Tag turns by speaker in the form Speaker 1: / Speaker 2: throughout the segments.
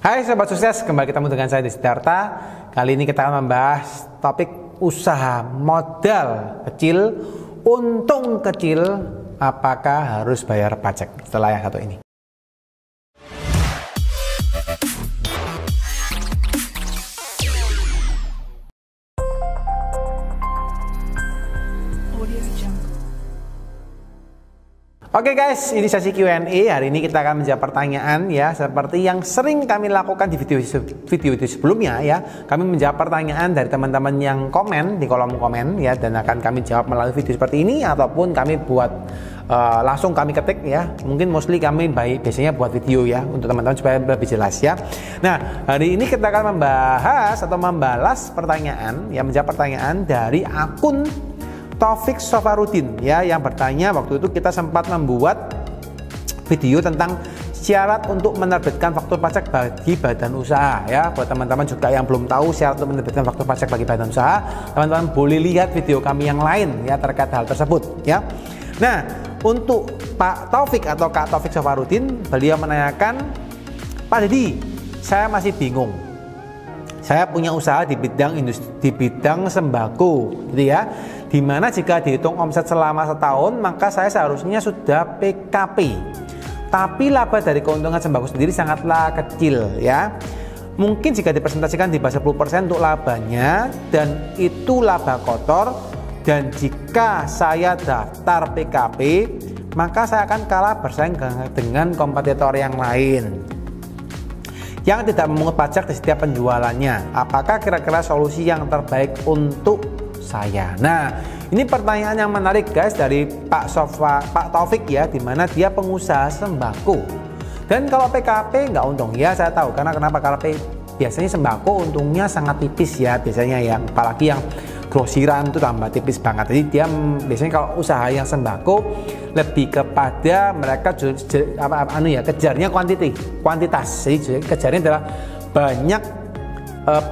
Speaker 1: Hai Sobat Sukses, kembali ketemu dengan saya Desi Darta. Kali ini kita akan membahas topik usaha modal kecil, untung kecil, apakah harus bayar pajak? Setelah yang satu ini. Oke guys, ini sesi Q&A. Hari ini kita akan menjawab pertanyaan ya, seperti yang sering kami lakukan di video sebelumnya ya. Kami menjawab pertanyaan dari teman-teman yang komen di kolom komen ya, dan akan kami jawab melalui video seperti ini ataupun kami buat langsung kami ketik ya. Mungkin mostly kami biasanya buat video ya untuk teman-teman supaya lebih jelas ya. Nah, hari ini kita akan membahas atau membalas pertanyaan ya, menjawab pertanyaan dari akun Taufik Sofarudin ya, yang bertanya. Waktu itu kita sempat membuat video tentang syarat untuk menerbitkan faktur pajak bagi badan usaha ya. Buat teman-teman juga yang belum tahu syarat untuk menerbitkan faktur pajak bagi badan usaha, teman-teman boleh lihat video kami yang lain ya terkait hal tersebut ya. Nah, untuk Pak Taufik atau Kak Taufik Sofarudin, beliau menanyakan, Pak Dedi, saya masih bingung. Saya punya usaha di bidang sembako gitu ya, dimana jika dihitung omset selama setahun maka saya seharusnya sudah PKP, tapi laba dari keuntungan sembako sendiri sangatlah kecil ya. Mungkin jika dipresentasikan di bawah 10% untuk labanya, dan itu laba kotor, dan jika saya daftar PKP maka saya akan kalah bersaing dengan kompetitor yang lain yang tidak memungut pajak di setiap penjualannya. Apakah kira-kira solusi yang terbaik untuk saya? Nah, ini pertanyaan yang menarik guys dari Pak Taufik ya, dimana dia pengusaha sembako. Dan kalau PKP nggak untung ya, saya tahu. Karena kenapa? Kalau biasanya sembako untungnya sangat tipis ya, biasanya yang apalagi yang grosiran itu tambah tipis banget. Jadi dia biasanya kalau usaha yang sembako lebih kepada mereka kejarnya kuantitas. Jadi kejarnya adalah banyak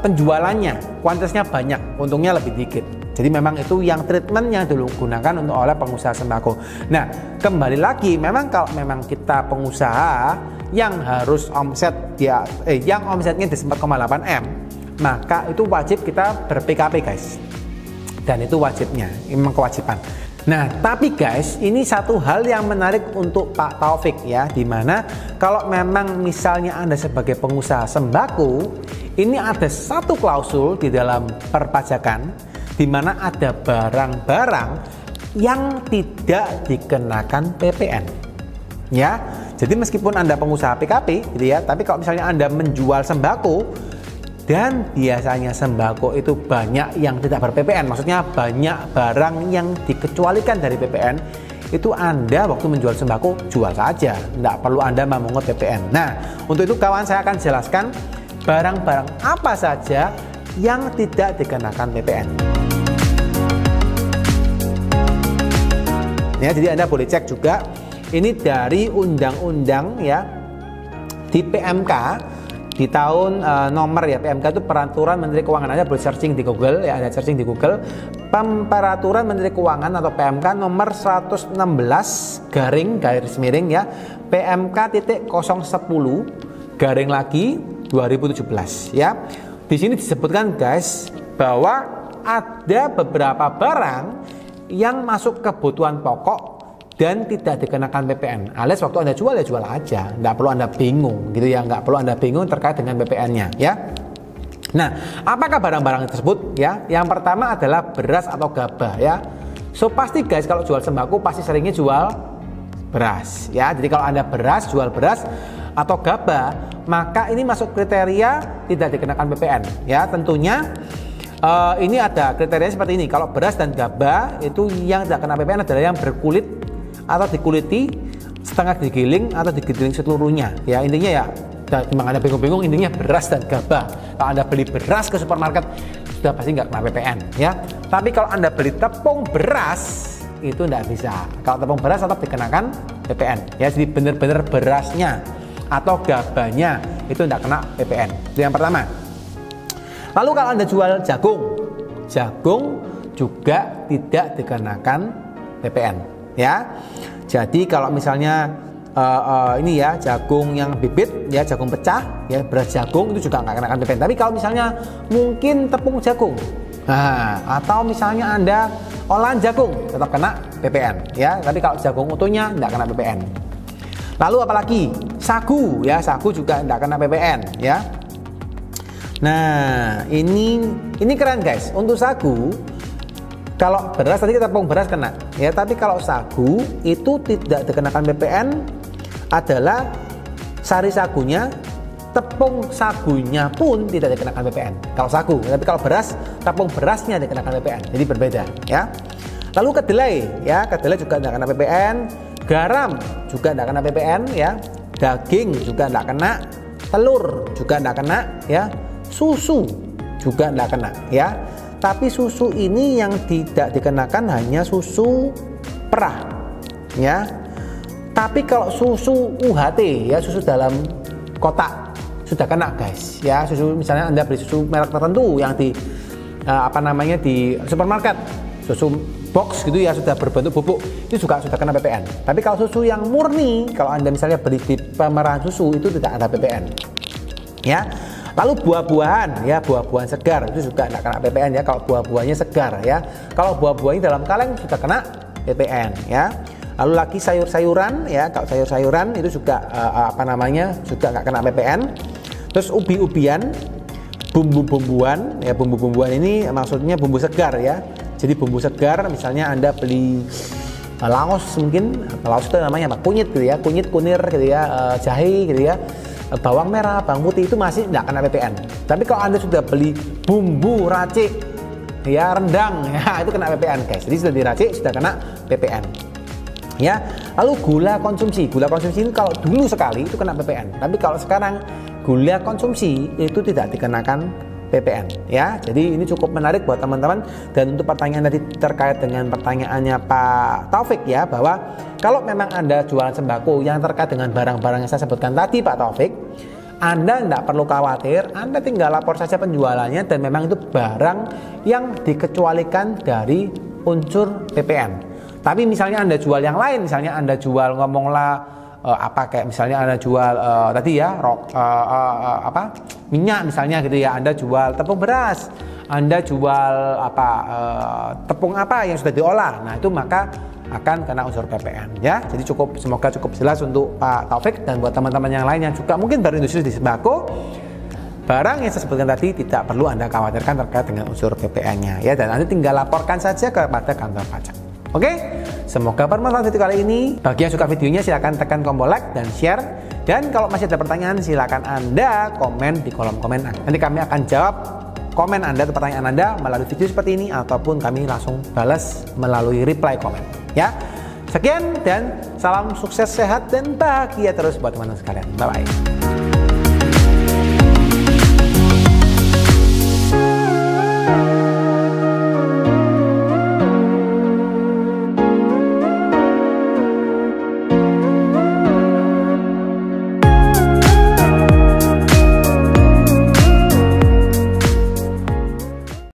Speaker 1: penjualannya, kuantitasnya banyak, untungnya lebih dikit. Jadi memang itu yang treatment yang digunakan untuk oleh pengusaha sembako. Nah, kembali lagi, memang kalau memang kita pengusaha yang harus omset yang omsetnya di 4,8 M, maka itu wajib kita ber-PKP guys. Dan itu wajibnya, memang kewajiban. Nah, tapi guys, ini satu hal yang menarik untuk Pak Taufik ya, dimana kalau memang misalnya Anda sebagai pengusaha sembako, ini ada satu klausul di dalam perpajakan, dimana ada barang-barang yang tidak dikenakan PPN ya. Jadi meskipun Anda pengusaha PKP gitu ya, tapi kalau misalnya Anda menjual sembako, dan biasanya sembako itu banyak yang tidak ber-PPN, maksudnya banyak barang yang dikecualikan dari PPN, itu Anda waktu menjual sembako jual saja, tidak perlu Anda memungut PPN. Nah, untuk itu kawan, saya akan jelaskan barang-barang apa saja yang tidak dikenakan PPN. Ya, jadi Anda boleh cek juga, ini dari undang-undang ya, di PMK. Di tahun nomor ya, PMK itu Peraturan Menteri Keuangan. Anda boleh searching di Google ya, ada searching di Google Peraturan Menteri Keuangan atau PMK nomor 116 garis miring ya, PMK.010 garing lagi 2017 ya. Di sini disebutkan guys bahwa ada beberapa barang yang masuk kebutuhan pokok dan tidak dikenakan PPN. Alias waktu Anda jual ya jual aja, nggak perlu Anda bingung gitu ya, nggak perlu Anda bingung terkait dengan PPN-nya ya. Nah, apakah barang-barang tersebut ya? Yang pertama adalah beras atau gabah ya. So pasti guys, kalau jual sembako pasti seringnya jual beras ya. Jadi kalau Anda jual beras atau gabah, maka ini masuk kriteria tidak dikenakan PPN ya. Tentunya ini ada kriterianya seperti ini. Kalau beras dan gabah itu yang tidak kena PPN adalah yang berkulit atau dikuliti, setengah digiling atau digiling seluruhnya ya. Intinya ya, memang Anda bingung-bingung, intinya beras dan gabah. Kalau Anda beli beras ke supermarket sudah pasti nggak kena PPN ya. Tapi kalau Anda beli tepung beras itu nggak bisa. Kalau tepung beras tetap dikenakan PPN ya. Jadi benar-benar berasnya atau gabahnya itu nggak kena PPN. Itu yang pertama. Lalu kalau Anda jual jagung juga tidak dikenakan PPN ya. Jadi kalau misalnya ini ya jagung yang bibit ya, jagung pecah ya, beras jagung itu juga nggak kenakan PPN. Tapi kalau misalnya mungkin tepung jagung, nah, atau misalnya Anda olahan jagung, tetap kena PPN ya. Tapi kalau jagung utuhnya nggak kena PPN. Lalu apalagi sagu ya, sagu juga nggak kena PPN ya. Nah ini keren guys. Untuk sagu, kalau beras tadi kita tepung beras kena ya, tapi kalau sagu itu tidak dikenakan PPN adalah sari sagunya, tepung sagunya pun tidak dikenakan PPN kalau sagu. Tapi kalau beras, tepung berasnya dikenakan PPN, jadi berbeda ya. Lalu kedelai ya, kedelai juga tidak kena PPN, garam juga tidak kena PPN ya, daging juga tidak kena, telur juga tidak kena ya, susu juga tidak kena ya. Tapi susu ini yang tidak dikenakan hanya susu perah ya. Tapi kalau susu UHT ya, susu dalam kotak sudah kena guys ya. Susu misalnya Anda beli susu merek tertentu yang di di supermarket, susu box gitu ya, sudah berbentuk bubuk, itu juga sudah kena PPN. Tapi kalau susu yang murni, kalau Anda misalnya beli di pemerahan susu, itu tidak ada PPN ya. Lalu buah-buahan ya, buah-buahan segar itu juga tidak kena PPN ya, kalau buah-buahnya segar ya. Kalau buah-buahnya dalam kaleng sudah kena PPN ya. Lalu lagi sayur-sayuran ya, kalau sayur-sayuran itu juga juga nggak kena PPN. Terus ubi-ubian, bumbu-bumbuan ya, bumbu-bumbuan ini maksudnya bumbu segar ya. Jadi bumbu segar, misalnya Anda beli laos, mungkin laos itu namanya apa? Kunyit gitu ya, kunyit, kunir gitu ya, jahe gitu ya, bawang merah, bawang putih, itu masih nggak kena PPN. Tapi kalau Anda sudah beli bumbu racik ya, rendang ya, itu kena PPN guys. Jadi sudah diracik, sudah kena PPN ya. Lalu gula konsumsi ini kalau dulu sekali itu kena PPN, tapi kalau sekarang gula konsumsi itu tidak dikenakan PPN ya. Jadi ini cukup menarik buat teman-teman. Dan untuk pertanyaan tadi terkait dengan pertanyaannya Pak Taufik ya, bahwa kalau memang Anda jualan sembako yang terkait dengan barang-barang yang saya sebutkan tadi Pak Taufik, Anda tidak perlu khawatir, Anda tinggal lapor saja penjualannya, dan memang itu barang yang dikecualikan dari unsur PPN. Tapi misalnya Anda jual yang lain, misalnya Anda jual kayak misalnya Anda jual tadi ya minyak misalnya gitu ya, Anda jual tepung beras, Anda jual tepung apa yang sudah diolah, nah itu maka akan kena unsur PPN ya. Jadi semoga cukup jelas untuk Pak Taufik, dan buat teman-teman yang lain yang juga mungkin berindustri di sembako, barang yang saya sebutkan tadi tidak perlu Anda khawatirkan terkait dengan unsur PPN-nya ya, dan Anda tinggal laporkan saja kepada kantor pajak. Oke, semoga bermanfaat video kali ini. Bagi yang suka videonya silahkan tekan tombol like dan share. Dan kalau masih ada pertanyaan silahkan Anda komen di kolom komen. Nanti kami akan jawab komen Anda atau pertanyaan Anda melalui video seperti ini, ataupun kami langsung balas melalui reply komen ya. Sekian dan salam sukses, sehat dan bahagia terus buat teman-teman sekalian. Bye bye.